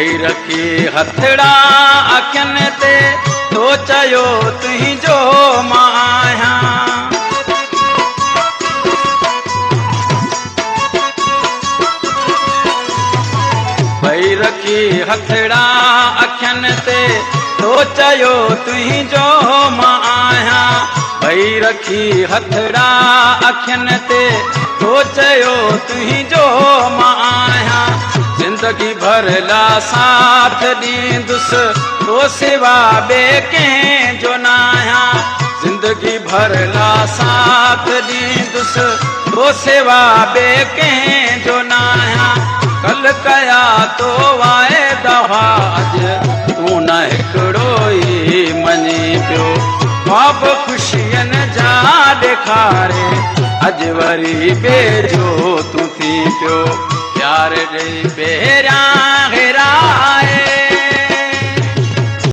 भई रखी हथड़ा अखियन ते तो चयो तुहिंजो मां आहियां। भई रखी हथड़ा अखियन ते तो चयो तुहिंजो मां आहियां। भई रखी हथड़ा अखियन ते तो चयो तुहिंजो मां आहियां। जिंदगी भर ला साथ ॾींदुसि तो सिवा ॿिए कंहिंजो न आहियां। जिंदगी भर ला साथ ॾींदुसि तो सिवा ॿिए कंहिंजो न आहियां। कल कया तो वाइदा अॼु तूं न हिकिड़ो ई मञी पियो। ख्वाब ख़ुशियनि जा ॾेखारे अॼु वरी ॿिए जो तूं थी पियो। प्यार ॾेई पहिरियां